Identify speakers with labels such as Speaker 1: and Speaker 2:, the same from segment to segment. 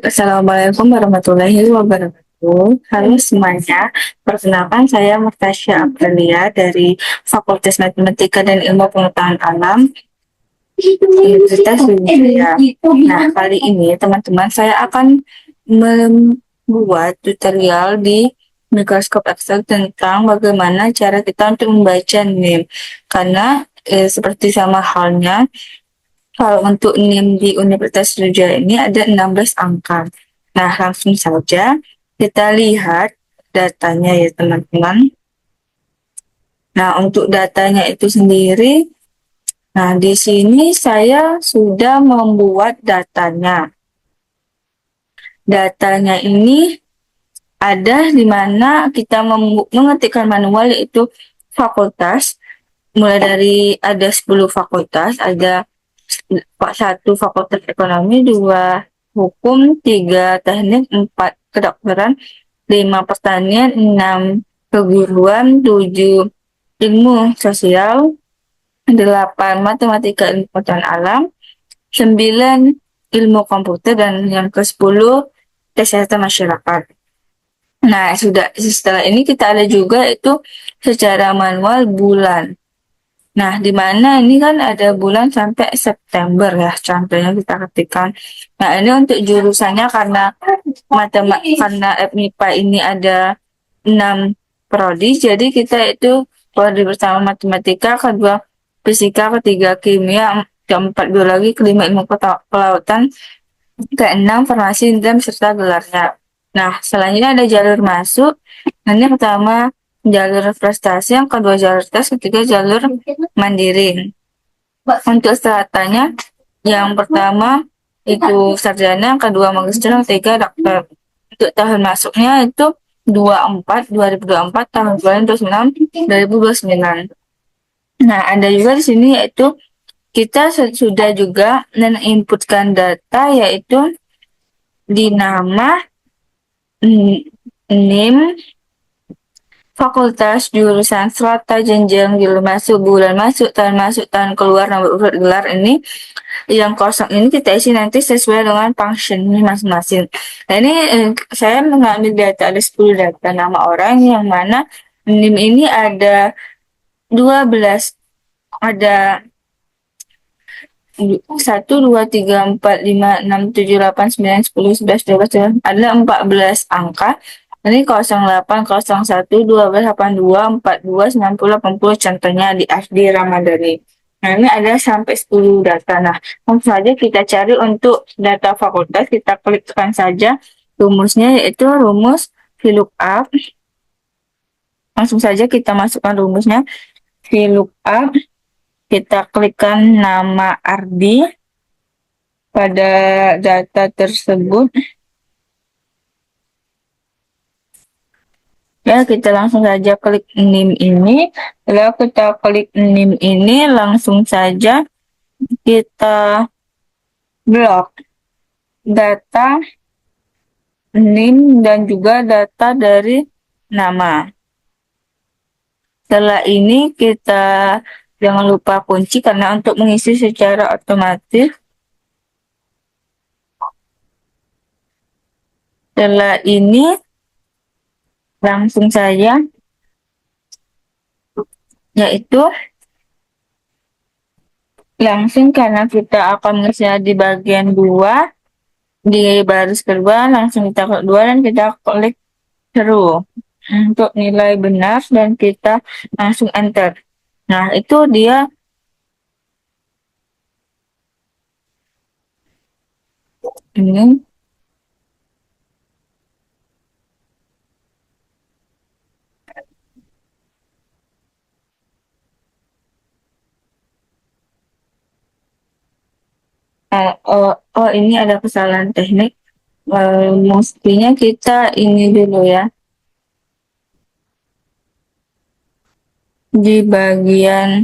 Speaker 1: Assalamualaikum warahmatullahi wabarakatuh. Halo semuanya, perkenalkan saya Murtasya Aprilia dari Fakultas Matematika dan Ilmu Pengetahuan Alam Universitas Sriwijaya. Nah, kali ini teman-teman saya akan membuat tutorial di mikroskop Excel tentang bagaimana cara kita untuk membaca NIM. Karena seperti sama halnya kalau untuk NIM di Universitas Sriwijaya ini ada 16 angka. Nah, langsung saja kita lihat datanya ya teman-teman. Nah, untuk datanya itu sendiri, nah di sini saya sudah membuat datanya. Datanya ini ada di mana kita mengetikkan manual yaitu fakultas, mulai dari ada 10 fakultas, ada satu fakultas ekonomi, dua hukum, tiga teknik, empat kedokteran, lima pertanian, enam keguruan, tujuh ilmu sosial, delapan matematika ilmu pengetahuan alam, sembilan ilmu komputer, dan yang ke-10 kesehatan masyarakat. Nah, setelah ini kita ada juga itu secara manual bulan. Nah, di mana ini kan ada bulan sampai September ya, contohnya kita ketikkan. Nah, ini untuk jurusannya karena FMIPA ini ada 6 prodi, jadi kita itu prodi pertama matematika, kedua fisika, ketiga kimia, keempat biologi, kelima ilmu kelautan, keenam farmasi dan serta gelarnya. Nah, selanjutnya ada jalur masuk. Nanti yang pertama jalur prestasi, yang kedua jalur tes, ketiga jalur mandiri. Untuk stratanya, yang pertama itu sarjana, yang kedua magister, yang ketiga dokter. Untuk tahun masuknya itu 2024, tahun bulan 29, 2029. Nah, ada juga di sini yaitu kita sudah juga menginputkan data yaitu di nama, NIM, fakultas, jurusan, strata, jenjang, jalur masuk, bulan masuk, tahun keluar, nomor urut gelar ini. Yang kosong ini kita isi nanti sesuai dengan function masing-masing. Nah, ini saya mengambil data, ada 10 data nama orang yang mana NIM ini ada 12, ada 1, 2, 3, 4, 5, 6, 7, 8, 9, 10, 11, 12, ada 14 angka. Ini 08, 01, 12, 82, 42, 90, 80, contohnya di FD Ramadhani. Nah, ini ada sampai 10 data. Nah, langsung saja kita cari untuk data fakultas, kita klikkan saja rumusnya yaitu rumus VLOOKUP. Langsung saja kita masukkan rumusnya VLOOKUP. Kita klikkan nama Ardi pada data tersebut. Ya, kita langsung saja klik NIM ini. Lalu kita klik NIM ini, langsung saja kita blok data NIM dan juga data dari nama. Setelah ini kita jangan lupa kunci karena untuk mengisi secara otomatis. Setelah ini langsung saja yaitu langsung karena kita akan mengisinya di bagian 2, di baris kedua langsung kita klik 2 dan kita klik true untuk nilai benar dan kita langsung enter. Nah, itu dia ini ini ada kesalahan teknik. Mestinya kita ini dulu ya, di bagian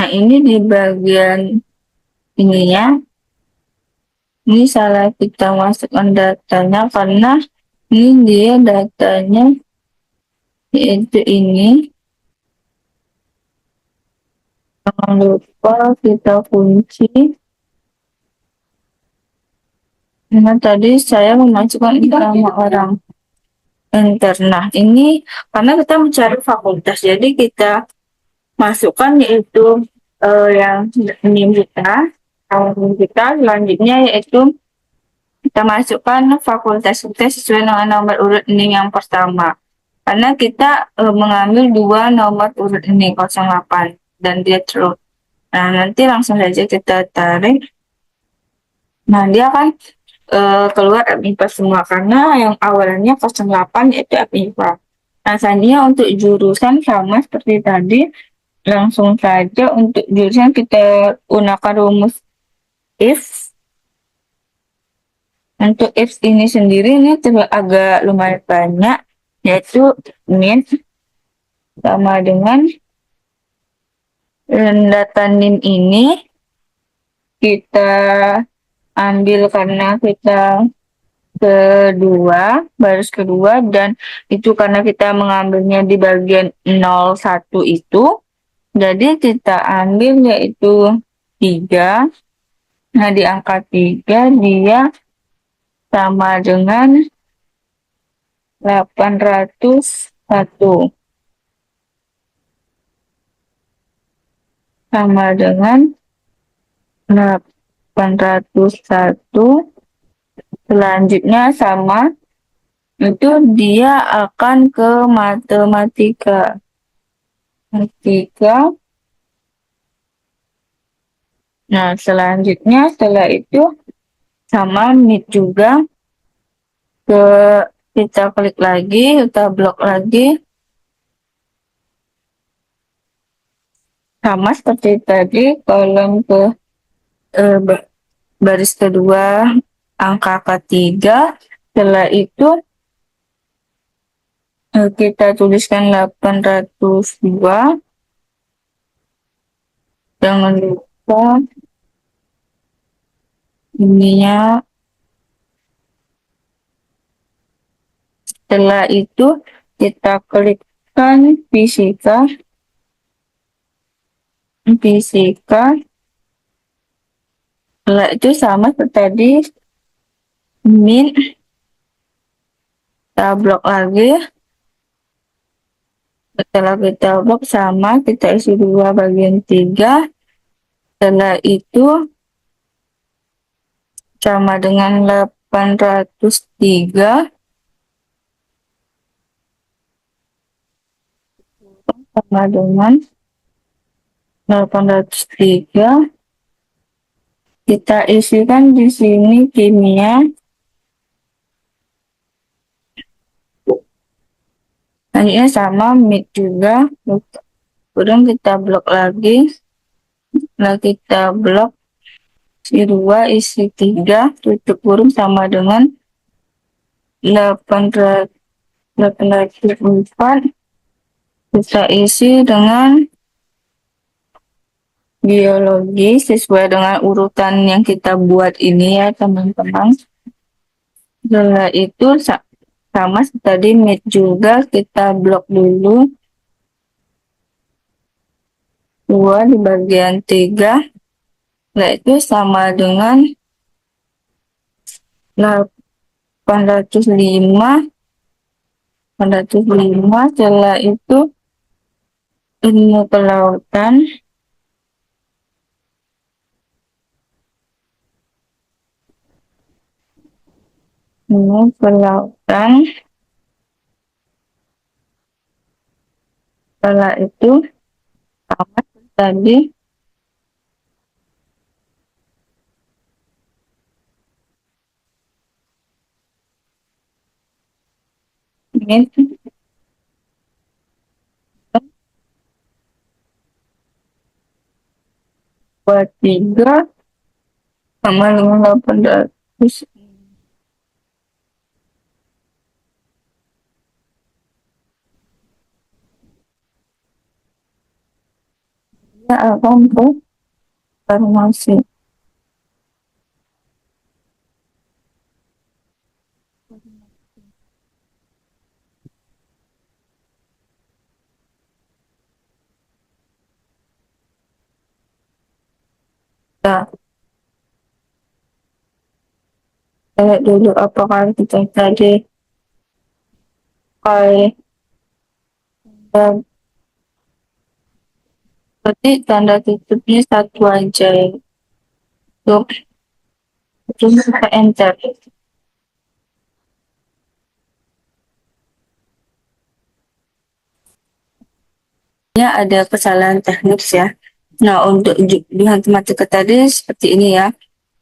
Speaker 1: Nah, ini di bagian ininya, ini salah kita masukkan datanya karena ini dia datanya yaitu ini. Jangan lupa kita kunci. Nah, tadi saya memasukkan nama orang enter. Nah, ini karena kita mencari fakultas, jadi kita masukkan yaitu yang NIM kita, selanjutnya yaitu kita masukkan fakultas kita sesuai dengan nomor urut NIM yang pertama. Karena kita mengambil dua nomor urut ini 08 dan dia true. Nah, nanti langsung saja kita tarik. Nah, dia akan keluar MIPA semua karena yang awalnya 08 yaitu MIPA. Nah, selanjutnya untuk jurusan sama seperti tadi, langsung saja untuk jurusan kita gunakan rumus if. Untuk if ini sendiri ini agak lumayan banyak, yaitu min sama dengan data NIM ini kita ambil karena kita kedua, baris kedua, dan itu karena kita mengambilnya di bagian 01 itu, jadi kita ambil yaitu 3. Nah, di angka 3 dia sama dengan 801, sama dengan 801. Selanjutnya sama, itu dia akan ke matematika. Nah, selanjutnya setelah itu sama mid juga, ke kita klik lagi, kita blok lagi, sama seperti tadi, kolom ke baris kedua angka ketiga. Setelah itu kita tuliskan 802. Jangan lupa ininya. Setelah itu kita klikkan fisika. Setelah itu sama seperti tadi, min, kita blok lagi. Setelah kita blok sama, kita isi 2 bagian 3. Setelah itu sama dengan 803, sama dengan 803. Kita isikan di sini kimia. Selanjutnya sama mid juga. Kemudian kita blok lagi. Setelah kita blok, isi 2, isi 3, tutup kurung sama dengan 804. Kita isi dengan biologi sesuai dengan urutan yang kita buat ini ya teman-teman. Setelah itu sama tadi mid juga, kita blok dulu 2 di bagian 3. Setelah itu sama dengan 805. Setelah itu ilmu kelautan. Setelah itu sama tadi ini 23 sama dengan 800. akan ke farmasi. Nah, lihat dulu apakah kita tadi pakai dan berarti tanda tutupnya satu aja ya. Tuh, terus kita enter. Ya, ada kesalahan teknis ya. Nah, untuk di matematika tadi seperti ini ya.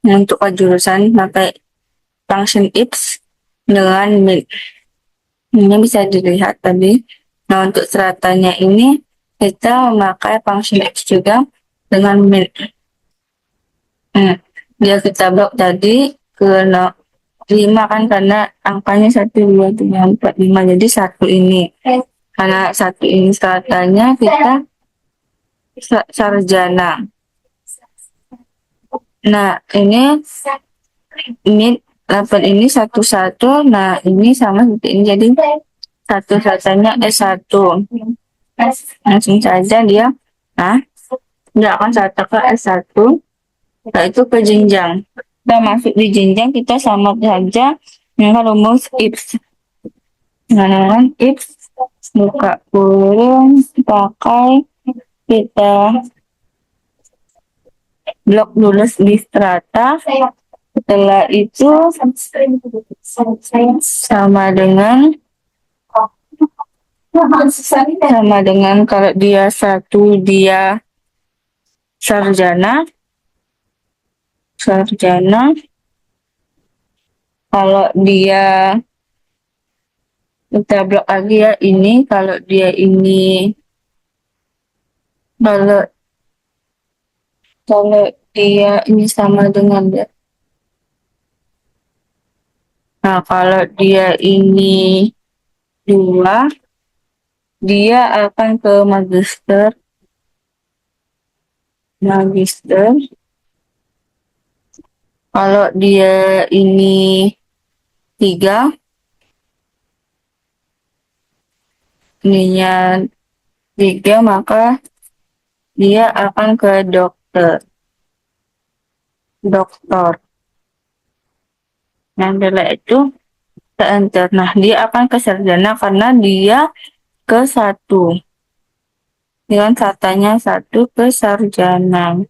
Speaker 1: Untuk jurusan pakai function ifs dengan min. Ini bisa dilihat tadi. Nah, untuk seratanya ini kita memakai function ifs juga dengan min. Dia kita blok tadi ke 5 kan karena angkanya 1, 2, 3, 4, 5 jadi satu ini. Karena satu ini seratanya kita sarjana. Nah, ini 8 ini satu. Nah, ini sama seperti ini. Jadi, satu katanya S1. Langsung saja dia, nah, dia akan satu ke S1, yaitu ke jenjang. Kita masuk di jenjang, kita sama saja dengan rumus IPS. Dengan IPS, buka kurung, pakai kita blok lulus di strata. Setelah itu sama dengan kalau dia satu dia sarjana. Kalau dia kita blok lagi ya ini kalau dia ini kalau kalau dia ini sama dengan dia. Nah, kalau dia ini 2, dia akan ke magister. Kalau dia ini 3, ininya 3, maka dia akan ke dokter. Nah, setelah itu kita enter. Nah, dia akan ke sarjana karena dia ke 1. Dengan katanya 1 ke sarjana.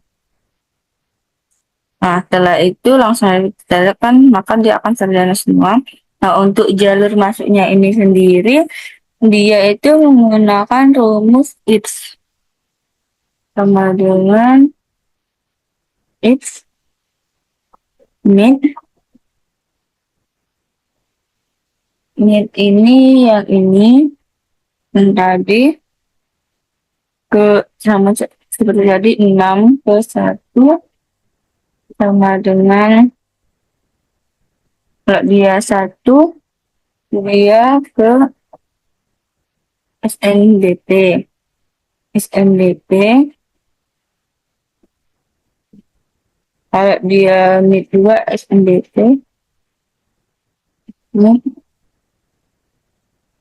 Speaker 1: Nah, setelah itu langsung kita lihat kan, maka dia akan sarjana semua. Nah, untuk jalur masuknya ini sendiri, dia itu menggunakan rumus IPS. Sama dengan IPS min ini yang tadi ke sama seperti tadi 6 ke 1 sama dengan kalau dia 1 dia ke SNBP. Kalau dia mid 2 SNBP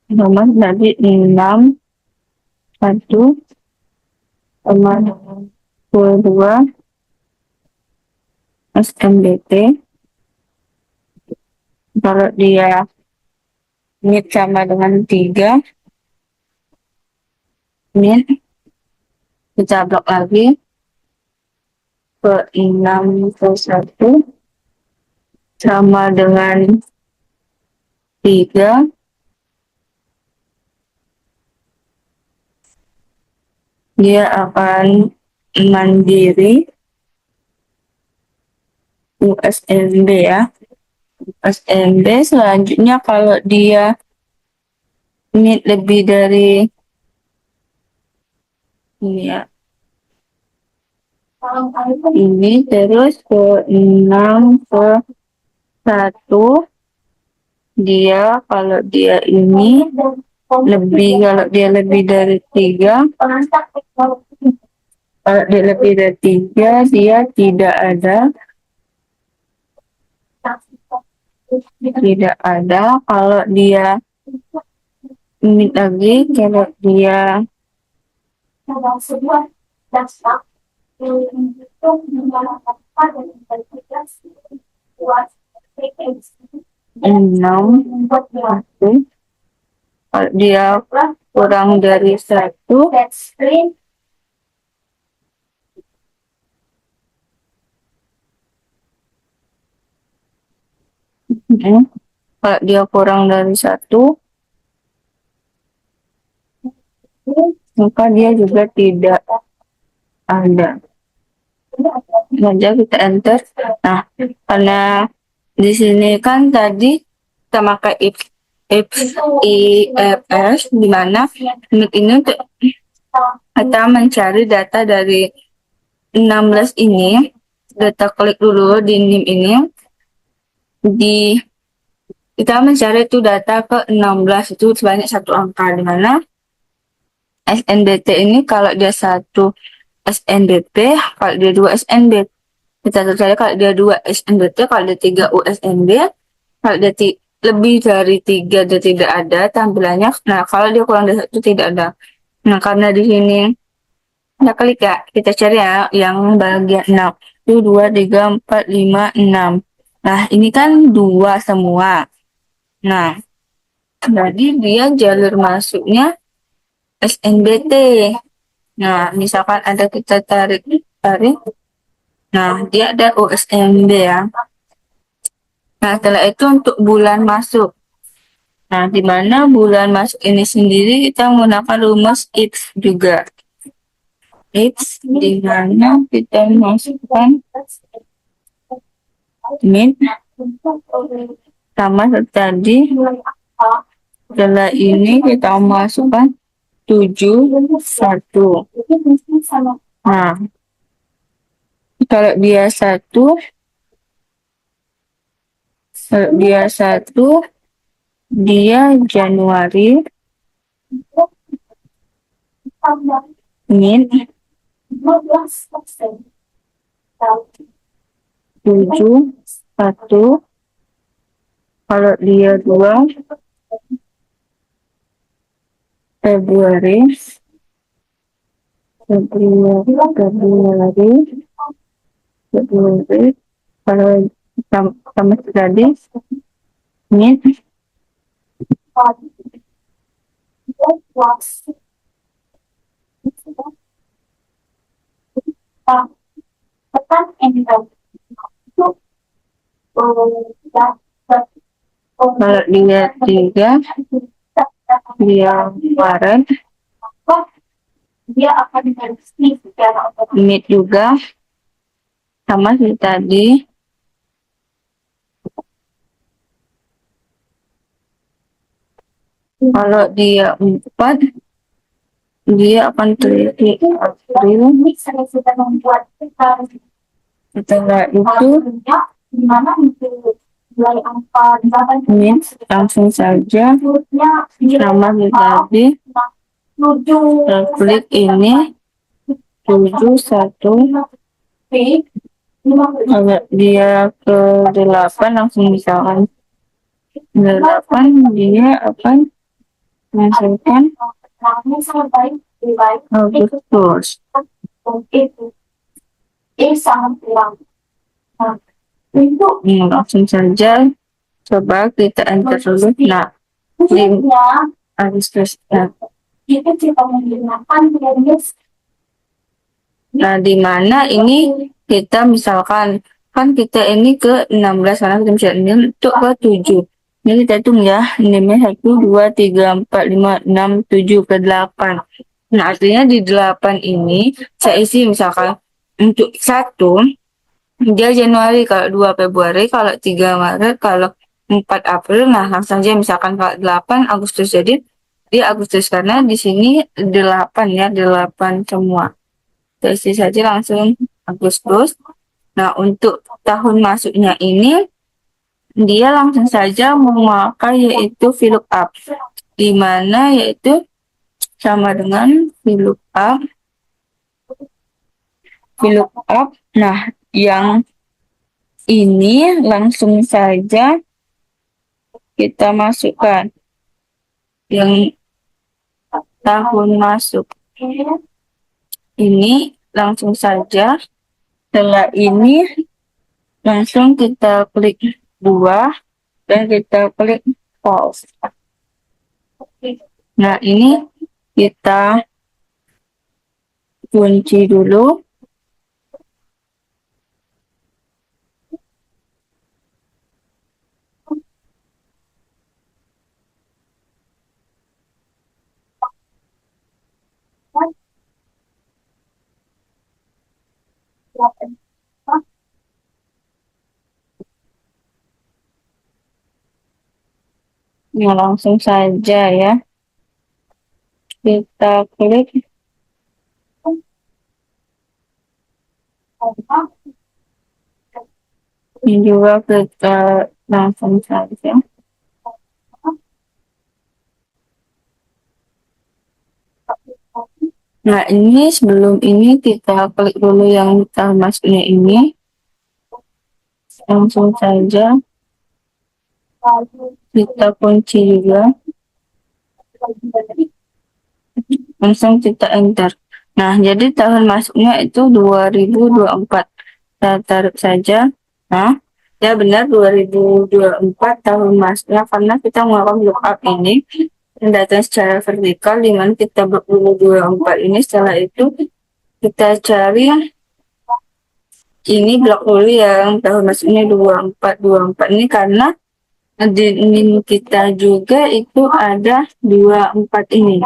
Speaker 1: nomor tadi 6 1 sama 2 SNBP. Kalau dia mid sama dengan 3 mid kita blok lagi ke 6 ke 1 sama dengan 3. Dia akan mandiri USMB ya. USMB selanjutnya kalau dia mid lebih dari ini ya. Ini terus ke 6 ke 1 dia kalau dia ini lebih kalau dia lebih dari 3 Kalau dia lebih dari 3, dia tidak ada. Tidak ada. Kalau dia ini lagi, kalau dia 6, kalau dia kurang dari 1, kalau dia kurang dari 1, maka dia juga tidak ada. Saja kita enter. Nah, karena di sini kan tadi kita pakai IFS, di mana ini untuk kita mencari data dari 16 ini. Kita klik dulu di NIM ini. Kita mencari itu data ke 16 itu sebanyak satu angka, di mana SNBT ini kalau dia 1 SNBP, kalau dia 2 SNB. Kita cari kalau dia 2 SNBT, kalau dia 3 USNB, kalau dia lebih dari 3 dia tidak ada tampilannya. Nah, kalau dia kurang dari 1 tidak ada. Nah, karena di sini kita klik ya, kita cari ya yang bagian 6. Itu 2, 3, 4, 5, 6. Nah, ini kan 2 semua. Nah, jadi dia jalur masuknya SNBT. Nah, misalkan ada kita tarik. Nah, dia ada USNB ya. Nah, setelah itu untuk bulan masuk. Nah, di mana bulan masuk ini sendiri kita menggunakan rumus X juga. X di mana kita masukkan min sama seperti tadi. Setelah ini kita masukkan 7, 1. Nah, kalau dia 1, dia Januari, min 7, 1. Kalau dia 2, Februari, kalau sama tadi min 3, dia Maret, mid juga sama seperti tadi. Kalau dia 4, dia akan teliti April. Setelah itu min langsung saja sama seperti tadi. Klik ini 7, 1. Kalau dia ke 8 langsung misalkan 8, dia akan menghasilkan Agustus. Langsung saja coba kita enter dulu. Nah, di Agustus. Nah, di mana ini kita misalkan kan kita ini ke 16, karena kita bisa ini untuk ke 7. Ini kita hitung ya, ini 1, 2, 3, 4, 5, 6, 7 ke 8. Nah, artinya di 8 ini saya isi misalkan untuk 1 dia Januari, kalau 2 Februari, kalau 3 Maret, kalau 4 April. Nah, langsung saja misalkan kalau 8 Agustus, jadi di Agustus karena di sini 8 ya, 8 semua. Isi saja langsung Agustus. Nah, untuk tahun masuknya ini dia langsung saja memakai yaitu VLOOKUP, di mana yaitu sama dengan VLOOKUP VLOOKUP. Nah, yang ini langsung saja kita masukkan yang tahun masuk. Ini langsung saja. Setelah ini langsung kita klik buah dan kita klik false. Nah, ini kita kunci dulu. Nah, langsung saja ya. Kita klik. Ini juga kita langsung saja. Nah, ini sebelum ini kita klik dulu yang kita masuknya ini. Langsung saja kita kunci juga. Langsung kita enter. Nah, jadi tahun masuknya itu 2024. Kita taruh saja. Nah, ya benar 2024 tahun masuknya karena kita melakukan lookup ini data secara vertikal di mana kita blok 2024 ini. Setelah itu kita cari ini blok dulu yang tahun masuknya 24 ini karena di NIM kita juga itu ada 24 ini.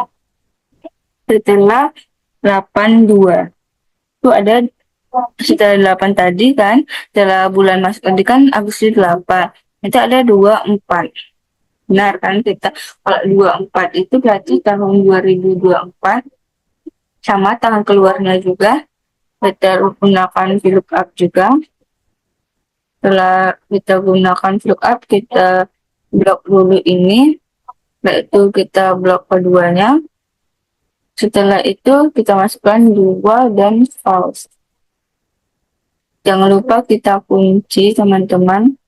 Speaker 1: Setelah 82 itu ada setelah 8 tadi kan, setelah bulan masuk tadi kan Agustus 8 itu ada 24. Benar kan, kita kalau 24 itu berarti tahun 2024 sama tahun keluarnya juga. Kita gunakan VLOOKUP juga. Setelah kita gunakan VLOOKUP, kita blok dulu ini, yaitu kita blok keduanya. Setelah itu kita masukkan 2 dan false. Jangan lupa kita kunci teman-teman.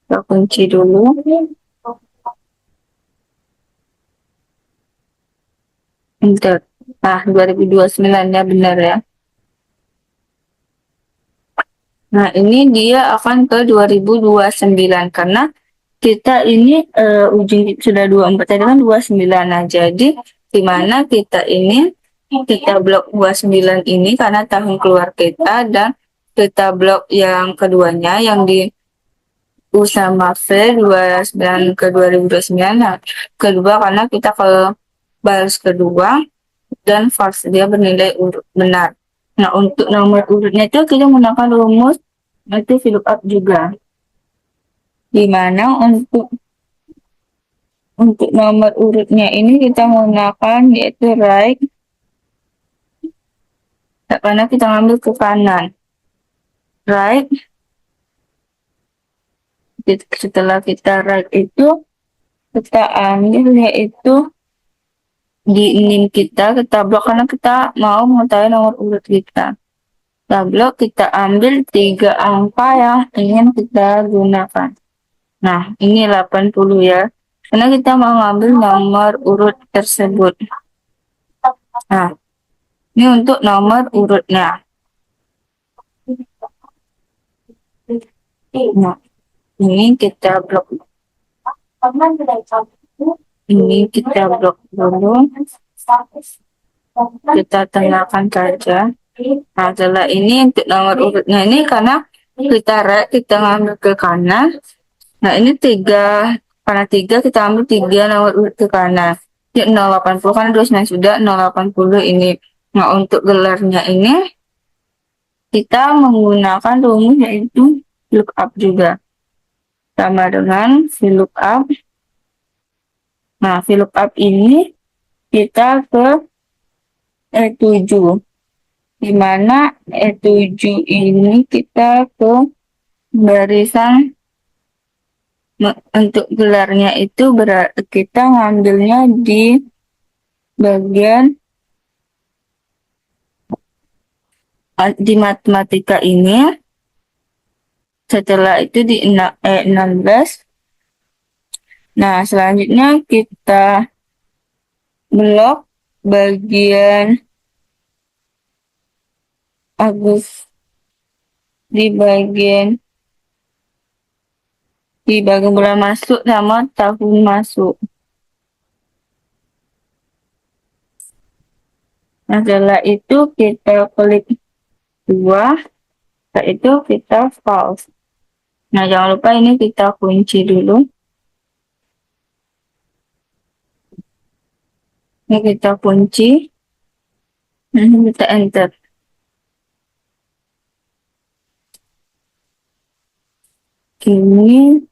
Speaker 1: Kita kunci dulu. Enter. Nah, 2029 ya benar ya. Nah, ini dia akan ke 2029 karena kita ini ujung sudah 24 tadi kan 29. Nah, jadi dimana kita ini kita blok 29 ini karena tahun keluar kita dan kita blok yang keduanya yang di Usama Fair 29 ke 2029. Nah, kedua karena kita ke baris kedua dan false dia bernilai urut benar. Nah, untuk nomor urutnya itu kita menggunakan rumus itu VLOOKUP juga. Dimana untuk nomor urutnya ini kita menggunakan yaitu right karena kita ngambil ke kanan. Right. Setelah kita right itu kita ambil yaitu di NIM kita blok karena kita mau mengetahui nomor urut kita. Kita blok, kita ambil 3 angka yang ingin kita gunakan. Nah, ini 80 ya. Karena kita mau ngambil nomor urut tersebut. Nah, ini untuk nomor urutnya. Nah, ini kita blok. Ini kita blok dulu. Kita tengahkan saja. Nah, setelah ini untuk nomor urutnya ini karena kita right, kita ngambil ke kanan. Nah, ini 3, karena 3 kita ambil 3 nomor urut ke kanan. Ini 080 kan 29 sudah 080 ini. Nah, untuk gelarnya ini kita menggunakan rumus yaitu VLOOKUP juga. Sama dengan VLOOKUP. Nah, VLOOKUP ini kita ke E7. Dimana E7 ini kita ke barisan untuk gelarnya itu kita ngambilnya di bagian di matematika ini. Setelah itu di 16. Nah, selanjutnya kita blok bagian di bagian bulan masuk sama tahun masuk. Nah, setelah itu kita klik 2, setelah itu kita false. Nah, jangan lupa ini kita kunci dulu. Ini kita kunci. Ini kita enter. Ini.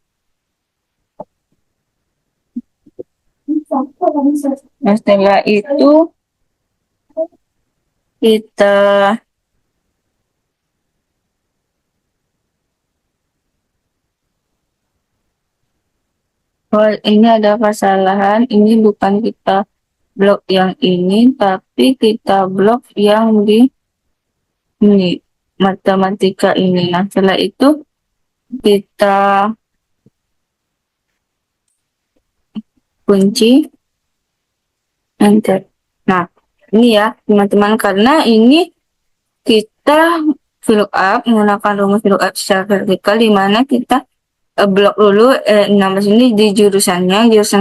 Speaker 1: Nah, setelah itu kita ini ada kesalahan. Ini bukan kita blok yang ini, tapi kita blok yang di ini matematika ini. Nah, setelah itu kita kunci enter. Nah, ini ya teman-teman, karena ini kita VLOOKUP menggunakan rumus VLOOKUP secara vertikal, di mana kita blok dulu 16 ini di jurusan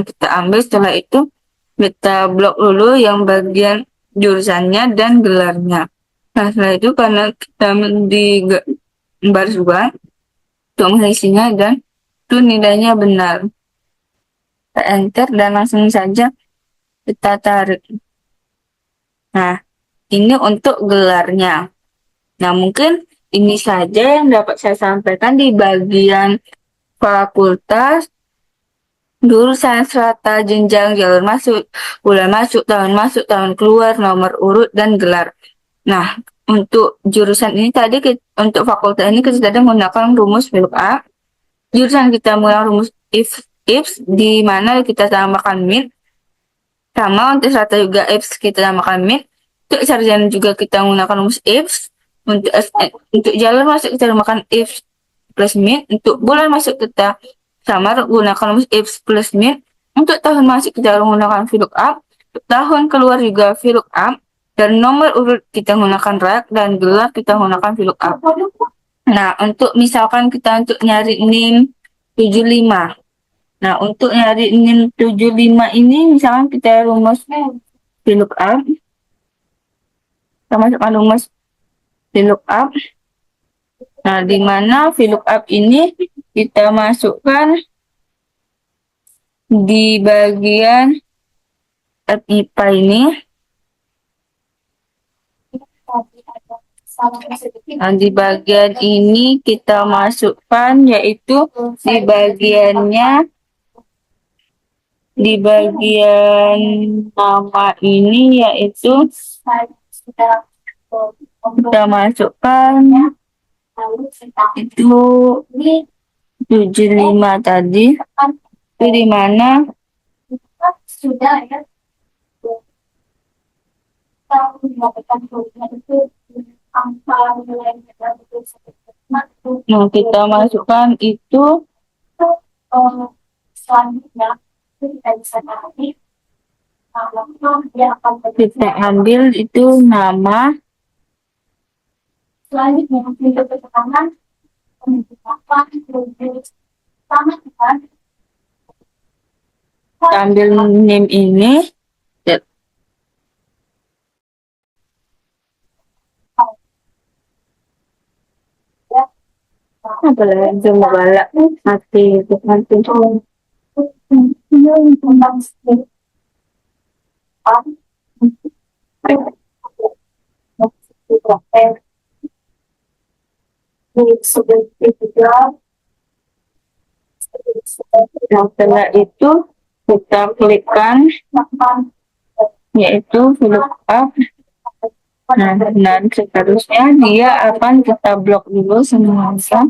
Speaker 1: kita ambil. Setelah itu kita blok dulu yang bagian jurusannya dan gelarnya. Nah, setelah itu karena kita di baris 2 untuk mengisinya dan itu nilainya benar, kita enter dan langsung saja kita tarik. Nah, ini untuk gelarnya. Nah, mungkin ini saja yang dapat saya sampaikan di bagian fakultas, jurusan, strata, jenjang, jalur masuk, bulan masuk, tahun keluar, nomor urut, dan gelar. Nah, untuk jurusan ini tadi, untuk fakultas ini kita sedang menggunakan rumus VLOOKUP. Jurusan kita menggunakan rumus if, di mana kita tambahkan min. Sama untuk strata juga if kita tambahkan min. Untuk sarjana juga kita menggunakan rumus if. Untuk jalur masuk kita menggunakan if plus min. Untuk bulan masuk kita sama menggunakan rumus if plus min. Untuk tahun masuk kita menggunakan VLOOKUP. Untuk tahun keluar juga VLOOKUP. Dan nomor urut kita menggunakan rak, dan gelar kita menggunakan VLOOKUP. Nah, untuk misalkan kita untuk nyari NIM 75. Nah, untuk nyari NIM 75 ini misalkan kita rumus VLOOKUP. Kita masukkan rumus VLOOKUP. Nah, di mana VLOOKUP ini kita masukkan di bagian IPA ini. Nah, di bagian ini kita masukkan yaitu di bagian nama ini, yaitu kita masukkan itu 75 tadi. Itu di mana sudah ya. Nah, kita masukkan itu selanjutnya kita ambil itu nama. Selanjutnya kita tekankan ambil name ini. Apa lagi cuma balak mati itu nanti. Nah, setelah itu kita klikkan yaitu VLOOKUP. Nah, dan seterusnya dia akan kita blok dulu semuanya.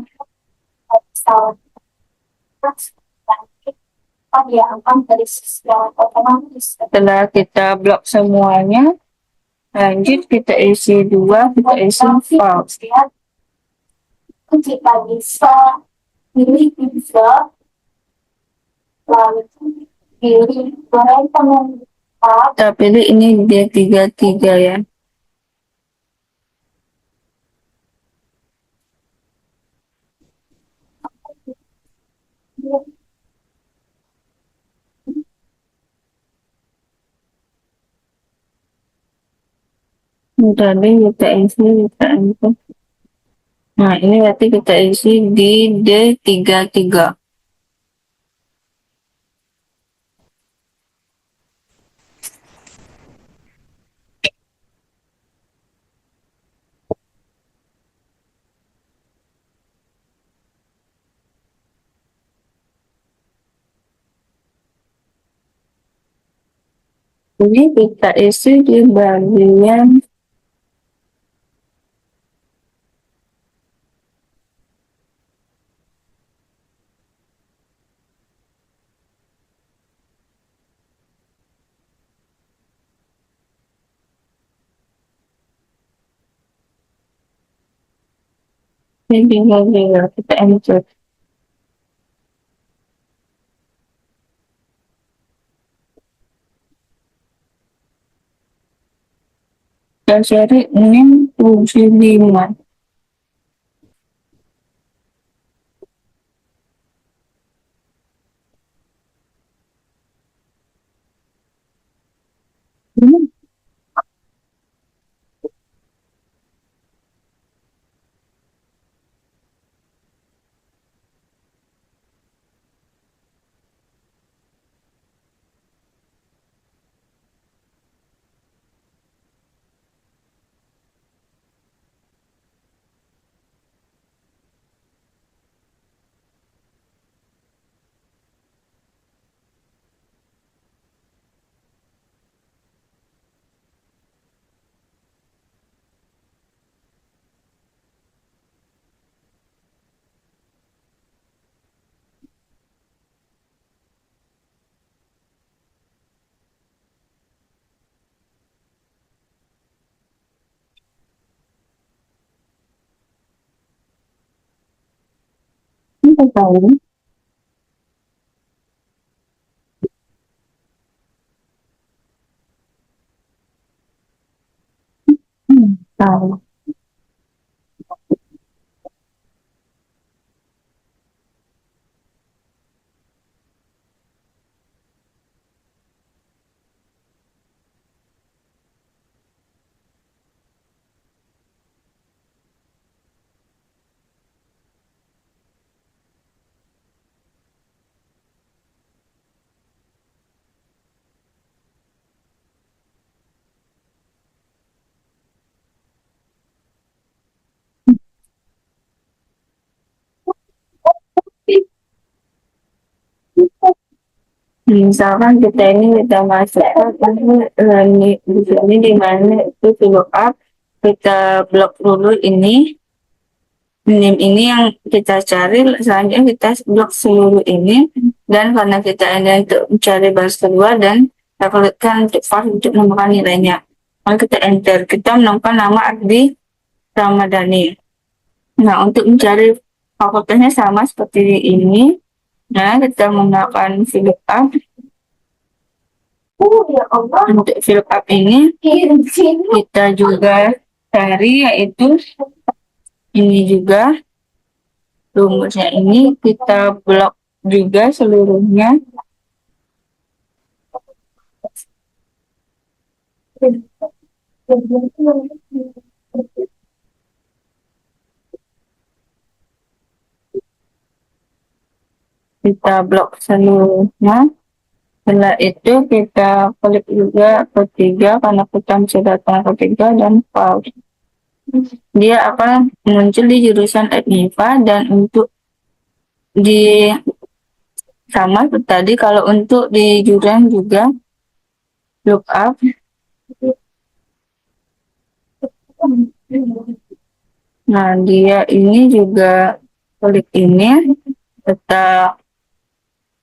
Speaker 1: Setelah kita blok semuanya, lanjut kita isi dua, kita isi false. Kita bisa pilih bisa lalu pilih barang pengen. Kita pilih ini dia tiga tiga ya. Tadi kita isi, kita enter. Nah, ini berarti kita isi di D33. Ini kita isi di bagian ini kita enter. Dan cari 675. Ini kita tahu. Tahu. Misalkan kita ini kita masukkan di sini di mana itu lookup, kita blok dulu ini ini yang kita cari, selanjutnya kita blok seluruh ini, dan karena kita ini untuk mencari baris kedua dan kita klikkan untuk file untuk menemukan nilainya, lalu kita enter, kita menemukan nama Ardi Ramadhani. Nah, untuk mencari fakultasnya sama seperti ini. Nah, kita menggunakan VLOOKUP. Untuk VLOOKUP ini kita juga cari, yaitu ini juga rumusnya, ini kita blok juga seluruhnya. Kita blok seluruhnya. Setelah itu kita klik juga ketiga karena kita mencetakkan ketiga dan pause. Dia akan muncul di jurusan FMIPA, dan untuk di sama seperti tadi, kalau untuk di jurusan juga lookup. Nah, dia ini juga klik ini, kita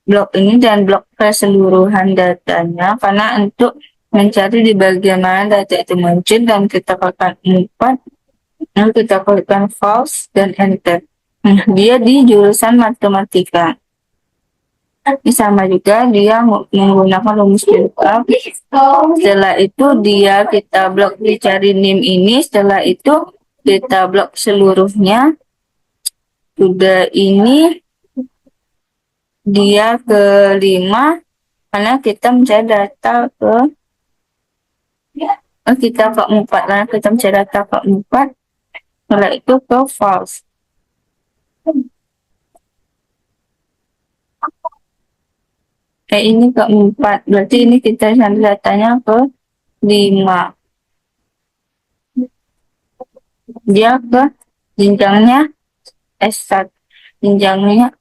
Speaker 1: blok ini dan blok keseluruhan datanya, karena untuk mencari di bagian mana data itu muncul dan kita klikkan 4, lalu kita klikkan false dan enter. Nah, dia di jurusan matematika. Ini sama juga, dia menggunakan rumus VLOOKUP. Setelah itu dia kita blok dicari NIM ini, setelah itu kita blok seluruhnya. Sudah ini dia kelima, karena kita mencari data kita keempat, karena kita mencari data keempat, setelah itu ke false. Ini keempat, berarti ini kita cari datanya ke 5. Dia ke jenjangnya S1. Jenjangnya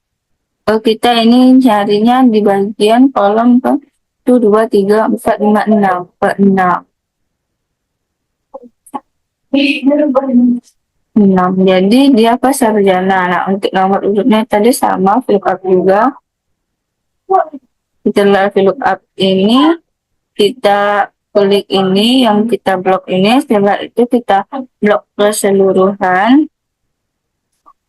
Speaker 1: kita ini carinya di bagian kolom ke 1, 2, 3, 4, 5, 6 ke 6. 6. Jadi dia ke sarjana. Nah, untuk nomor urutnya tadi sama, VLOOKUP juga. Setelah VLOOKUP ini kita klik ini yang kita blok ini, setelah itu kita blok keseluruhan.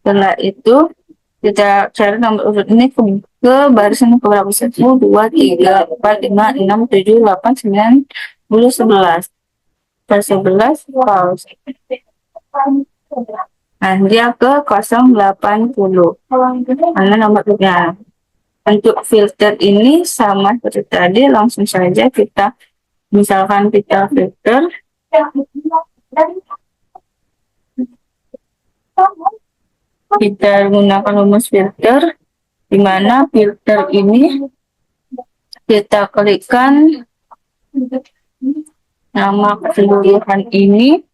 Speaker 1: Setelah itu kita cari nomor urut ini ke barisan ke berapa? 1, 2, 3, 4, 5, 6, 7, 8, 9, 10, 11. Per 11 false. Nah, dia ke 080. Mana nomor urutnya? Untuk filter ini sama seperti tadi, langsung saja kita, misalkan kita filter, kita gunakan rumus filter, di mana filter ini kita klikkan nama keseluruhan ini.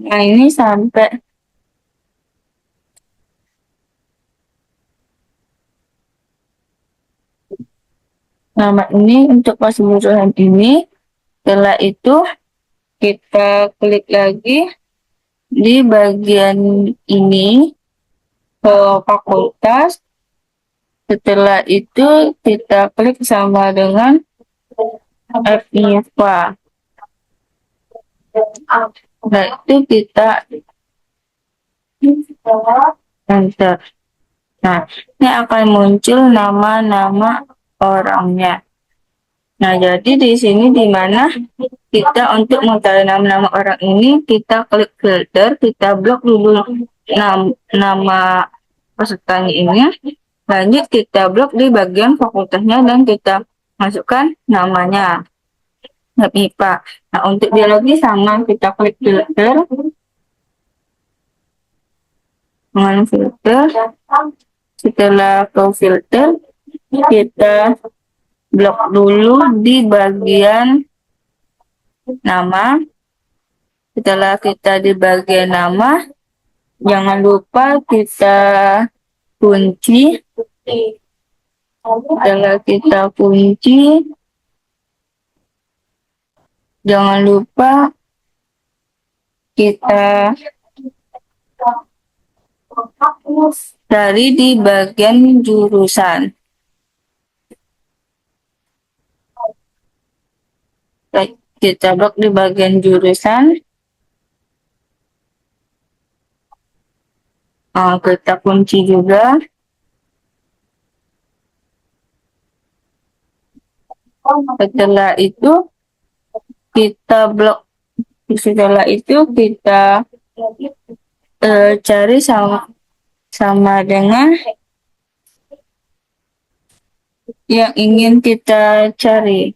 Speaker 1: Nah, ini sampai nama ini untuk keseluruhan ini. Setelah itu kita klik lagi di bagian ini ke fakultas. Setelah itu kita klik sama dengan FIFA. Nah, itu kita enter. Nah, ini akan muncul nama-nama orangnya. Nah, jadi di sini di mana kita untuk mengetahui nama-nama orang ini, kita klik filter, kita blok dulu nama pesertanya ini. Lanjut kita blok di bagian fakultasnya dan kita masukkan namanya. IPA. Nah, untuk biologi sama, kita klik filter. Dengan filter. Setelah ke filter, kita blok dulu di bagian nama. Setelah kita di bagian nama, jangan lupa kita kunci. Setelah kita kunci, jangan lupa kita cari di bagian jurusan. Kita blok di bagian jurusan. Kita kunci juga. Setelah itu kita blok. Setelah itu kita cari sama dengan yang ingin kita cari.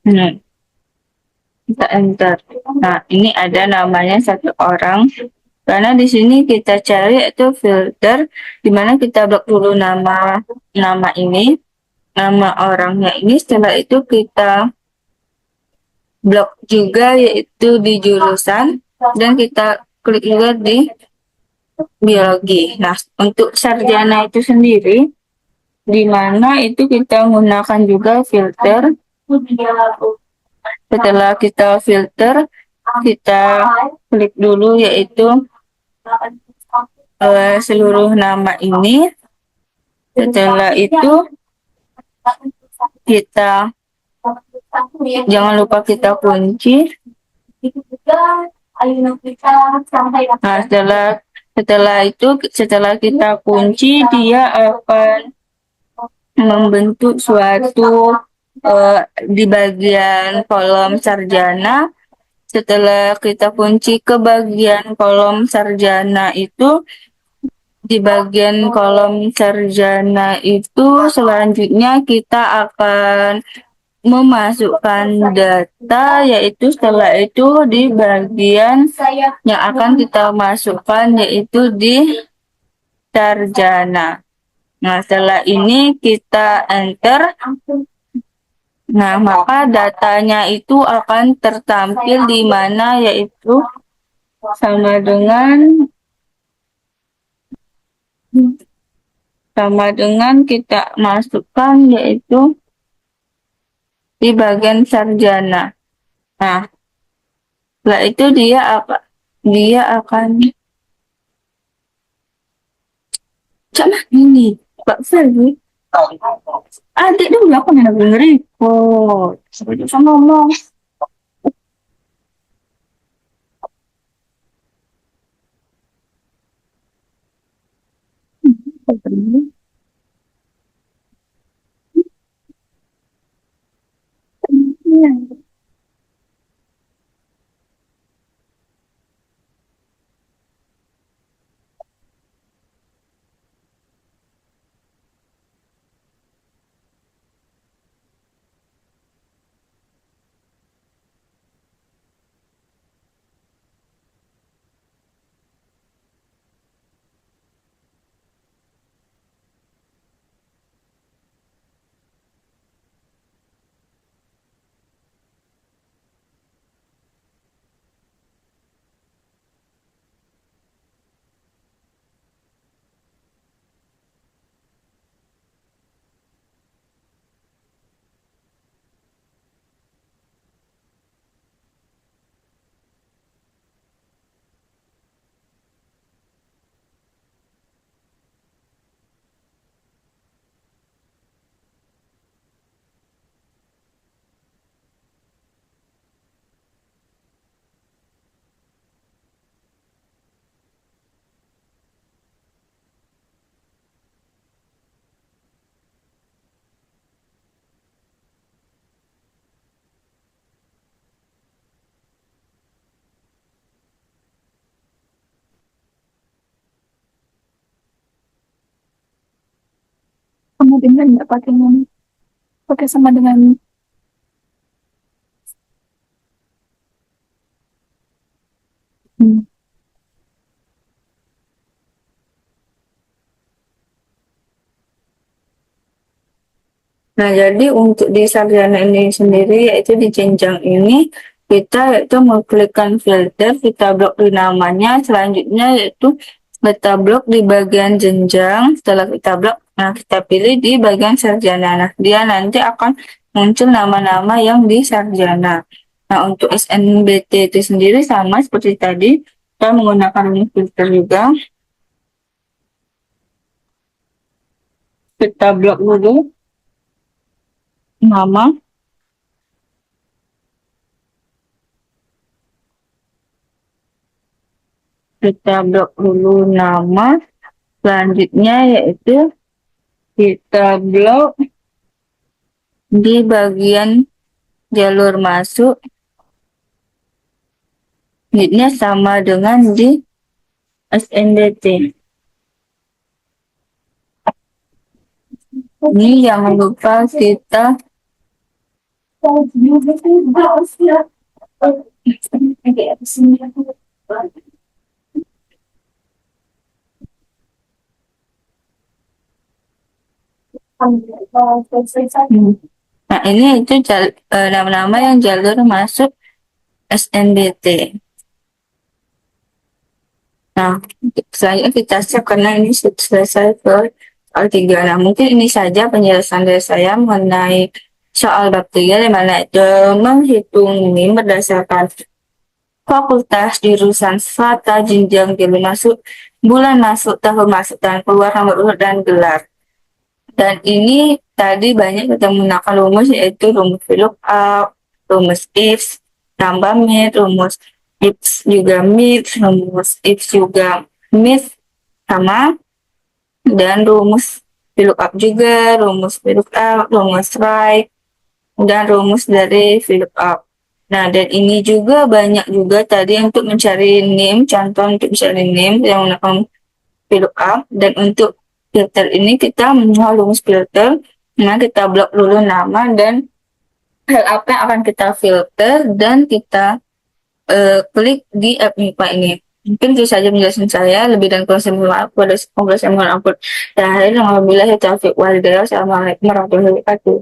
Speaker 1: Nah, kita enter. Nah, ini ada namanya satu orang. Karena di sini kita cari itu filter, di mana kita blok dulu nama ini, nama orangnya ini. Setelah itu kita blok juga yaitu di jurusan, dan kita klik juga di biologi. Nah, untuk sarjana itu sendiri, di mana itu kita menggunakan juga filter. Setelah kita filter, kita klik dulu yaitu seluruh nama ini. Setelah itu kita jangan lupa kita kunci. Nah, setelah kita kunci, dia akan membentuk suatu di bagian kolom sarjana. Setelah kita kunci ke bagian kolom sarjana itu, di bagian kolom sarjana itu selanjutnya kita akan memasukkan data, yaitu setelah itu di bagian yang akan kita masukkan yaitu di sarjana. Nah, setelah ini kita enter. Nah, maka datanya itu akan tertampil di mana yaitu sama dengan kita masukkan yaitu di bagian sarjana. Nah, setelah itu dia akan cak ini Pak Ferdi. Adik dulu aku nggak dengerin kok. Sebelum sama ngomong. Kamu dengar nggak pakai sama dengan hmm. Nah, jadi untuk di sarjana ini sendiri, yaitu di jenjang ini, kita yaitu mengklikkan filter, kita blok di namanya, selanjutnya yaitu kita blok di bagian jenjang. Setelah kita blok, nah kita pilih di bagian sarjana. Nah, dia nanti akan muncul nama-nama yang di sarjana. Nah, untuk SNBT itu sendiri sama seperti tadi, kita menggunakan filter juga. Kita blok dulu nama. Kita blok dulu nama. Selanjutnya yaitu kita blok di bagian jalur masuk. Ini sama dengan di SNBT. Ini jangan lupa kita Nah, ini itu nama-nama yang jalur masuk SNBT. Nah, selanjutnya kita save karena ini sudah selesai ke soal 3. Nah, mungkin ini saja penjelasan dari saya mengenai soal bab 3 di mana itu menghitung NIM berdasarkan fakultas, jurusan, strata, jenjang, jalur masuk, bulan masuk, tahun masuk, dan keluar, nomor urut, dan gelar. Dan ini tadi banyak kita menggunakan rumus, yaitu rumus VLOOKUP, rumus IF, tambah MIT, rumus IF juga MIT, rumus IF juga MIT, sama, dan rumus VLOOKUP juga, rumus VLOOKUP, rumus write, dan rumus dari VLOOKUP. Nah, dan ini juga banyak juga tadi untuk mencari name, contoh untuk mencari name yang menggunakan VLOOKUP, dan untuk filter ini kita mengenal rumus filter. Nah, kita blok dulu nama dan hal apa yang akan kita filter, dan kita klik di app MIPA ini. Mungkin itu saja penjelasan saya. Lebih dan kurang saya mohon maaf. Pada saya mohon ampun. Dan akhirnya, alhamdulillah, taufiq walhidayah. Assalamualaikum warahmatullahi wabarakatuh.